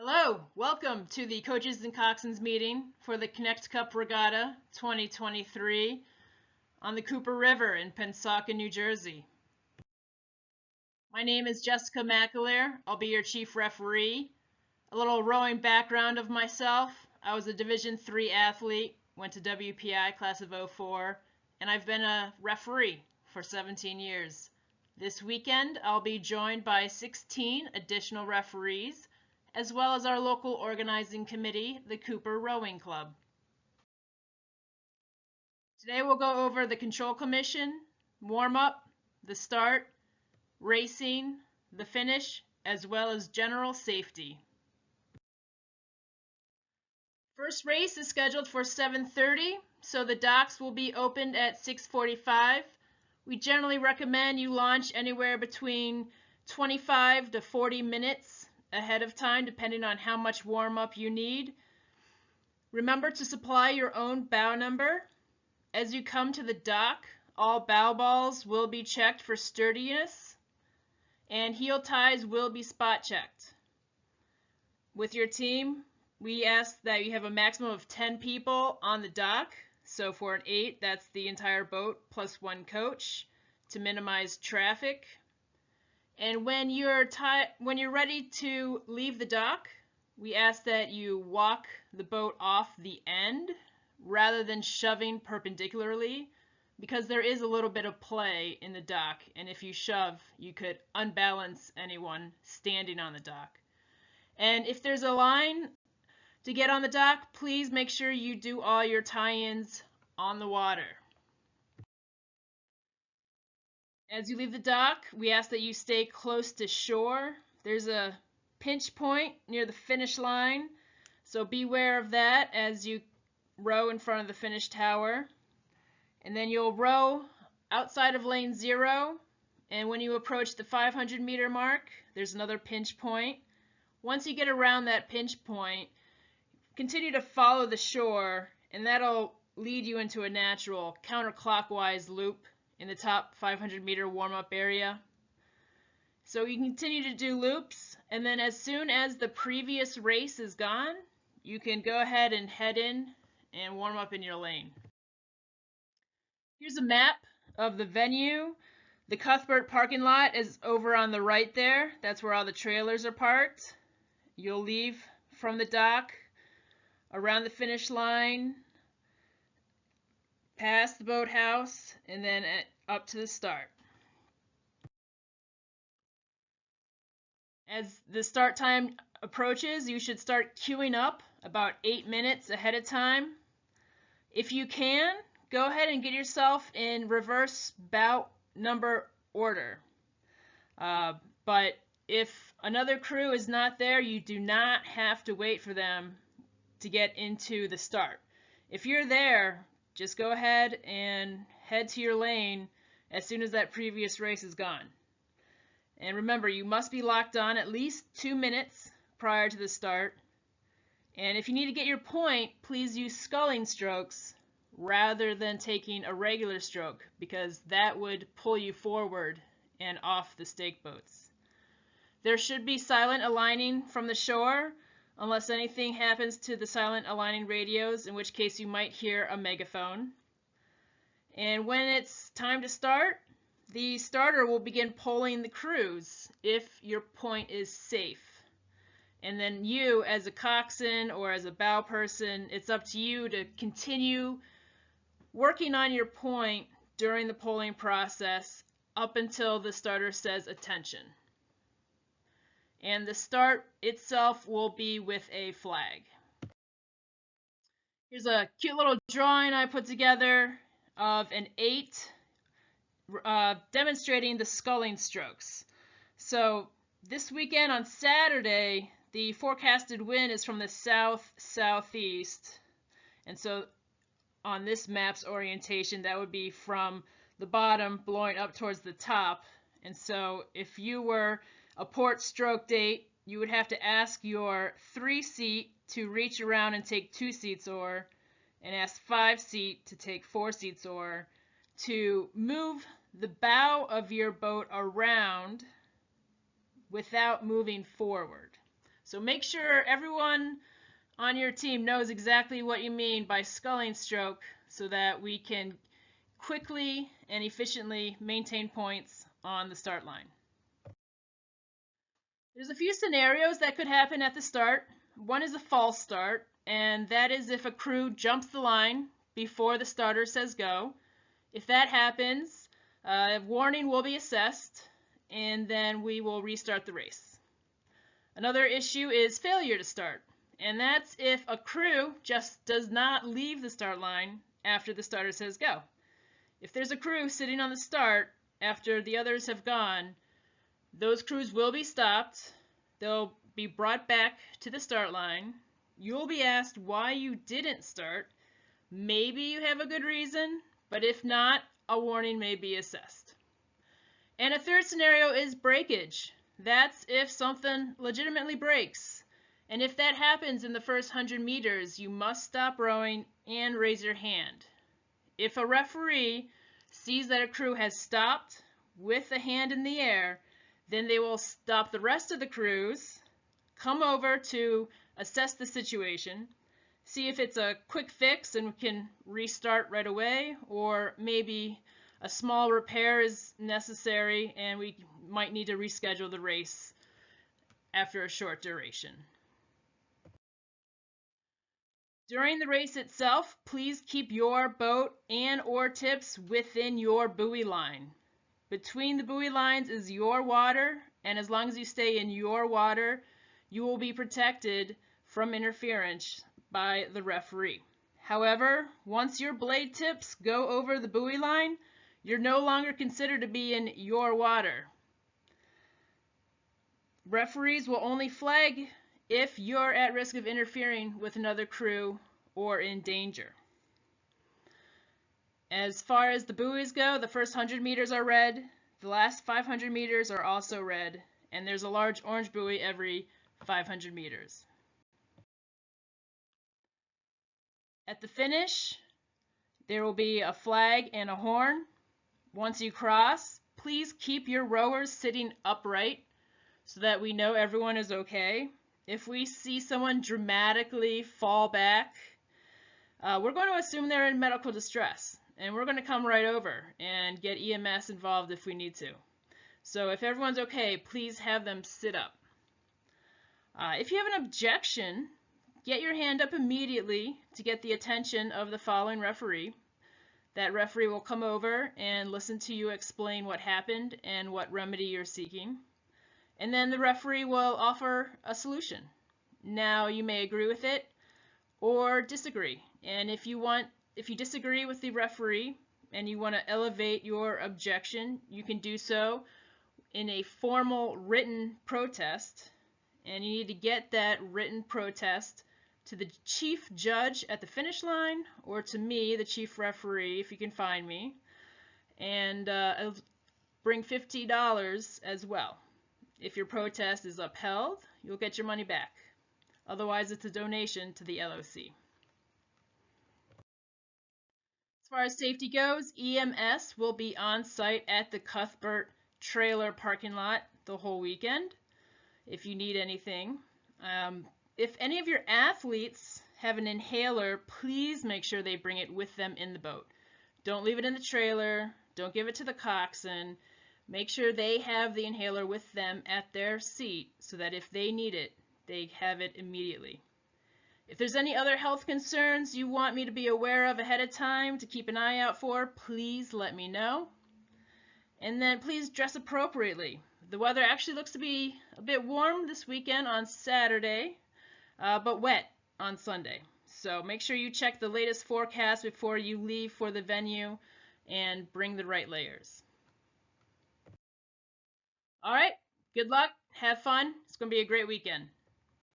Hello, welcome to the Coaches and Coxswains meeting for the Knecht Cup Regatta 2023 on the Cooper River in Pensacola, New Jersey. My name is Jessica McAleer. I'll be your chief referee. A little rowing background of myself. I was a Division III athlete, went to WPI class of '04, and I've been a referee for 17 years. This weekend, I'll be joined by 16 additional referees, as well as our local organizing committee, the Cooper Rowing Club. Today we'll go over the control commission, warm-up, the start, racing, the finish, as well as general safety. First race is scheduled for 7:30, so the docks will be opened at 6:45. We generally recommend you launch anywhere between 25 to 40 minutes ahead of time, depending on how much warm-up you need. Remember to supply your own bow number. As you come to the dock, all bow balls will be checked for sturdiness, and heel ties will be spot checked. With your team, we ask that you have a maximum of 10 people on the dock. So for an 8, that's the entire boat plus one coach to minimize traffic. And when you're ready to leave the dock, we ask that you walk the boat off the end rather than shoving perpendicularly, because there is a little bit of play in the dock, and if you shove, you could unbalance anyone standing on the dock. And if there's a line to get on the dock, please make sure you do all your tie-ins on the water. As you leave the dock, we ask that you stay close to shore. There's a pinch point near the finish line, so beware of that as you row in front of the finish tower. And then you'll row outside of lane 0, and when you approach the 500-meter mark, there's another pinch point. Once you get around that pinch point, continue to follow the shore, and that'll lead you into a natural counterclockwise loop in the top 500-meter warm-up area. So you continue to do loops, and then as soon as the previous race is gone, you can go ahead and head in and warm up in your lane. Here's a map of the venue. The Cuthbert parking lot is over on the right there. That's where all the trailers are parked. You'll leave from the dock, around the finish line, past the boathouse, and then up to the start. As the start time approaches, you should start queuing up about 8 minutes ahead of time. If you can, go ahead and get yourself in reverse bow number order. But if another crew is not there, you do not have to wait for them to get into the start. If you're there, just go ahead and head to your lane as soon as that previous race is gone. And remember, you must be locked on at least 2 minutes prior to the start. And if you need to get your point, please use sculling strokes rather than taking a regular stroke, because that would pull you forward and off the stake boats. There should be silent aligning from the shore, unless anything happens to the silent aligning radios, in which case you might hear a megaphone. And when it's time to start, the starter will begin polling the crews if your point is safe. And then you, as a coxswain or as a bow person, it's up to you to continue working on your point during the polling process up until the starter says attention. And the start itself will be with a flag. Here's a cute little drawing I put together of an 8 demonstrating the sculling strokes. So this weekend on Saturday, the forecasted wind is from the south-southeast, and so on this map's orientation, that would be from the bottom blowing up towards the top. And so if you were a port stroke date, you would have to ask your 3-seat to reach around and take 2 seats oar, and ask 5-seat to take 4 seats oar to move the bow of your boat around without moving forward. So make sure everyone on your team knows exactly what you mean by sculling stroke so that we can quickly and efficiently maintain points on the start line. There's a few scenarios that could happen at the start. One is a false start, and that is if a crew jumps the line before the starter says go. If that happens, a warning will be assessed, and then we will restart the race. Another issue is failure to start, and that's if a crew just does not leave the start line after the starter says go. If there's a crew sitting on the start after the others have gone, those crews will be stopped. They'll be brought back to the start line. You'll be asked why you didn't start. Maybe you have a good reason, but if not, a warning may be assessed. And a third scenario is breakage. That's if something legitimately breaks. And if that happens in the first 100 meters, you must stop rowing and raise your hand. If a referee sees that a crew has stopped with a hand in the air, then they will stop the rest of the crews, come over to assess the situation, see if it's a quick fix and we can restart right away, or maybe a small repair is necessary and we might need to reschedule the race after a short duration. During the race itself, please keep your boat and oar tips within your buoy line. Between the buoy lines is your water, and as long as you stay in your water, you will be protected from interference by the referee. However, once your blade tips go over the buoy line, you're no longer considered to be in your water. Referees will only flag if you're at risk of interfering with another crew or in danger. As far as the buoys go, the first 100 meters are red, the last 500 meters are also red, and there's a large orange buoy every 500 meters. At the finish, there will be a flag and a horn. Once you cross, please keep your rowers sitting upright so that we know everyone is okay. If we see someone dramatically fall back, we're going to assume they're in medical distress. And we're going to come right over and get EMS involved if we need to. So if everyone's okay, please have them sit up. If you have an objection, get your hand up immediately to get the attention of the following referee. That referee will come over and listen to you explain what happened and what remedy you're seeking. And then the referee will offer a solution. Now you may agree with it or disagree. And if you disagree with the referee and you want to elevate your objection, you can do so in a formal written protest, and you need to get that written protest to the chief judge at the finish line or to me, the chief referee, if you can find me, and it'll bring $50 as well. If your protest is upheld, you'll get your money back. Otherwise, it's a donation to the LOC. As far as safety goes, EMS will be on site at the Cuthbert trailer parking lot the whole weekend if you need anything. If any of your athletes have an inhaler, please make sure they bring it with them in the boat. Don't leave it in the trailer. Don't give it to the coxswain. Make sure they have the inhaler with them at their seat so that if they need it, they have it immediately. If there's any other health concerns you want me to be aware of ahead of time to keep an eye out for, please let me know. And then please dress appropriately. The weather actually looks to be a bit warm this weekend on Saturday, but wet on Sunday. So make sure you check the latest forecast before you leave for the venue and bring the right layers. All right, good luck, have fun. It's going to be a great weekend.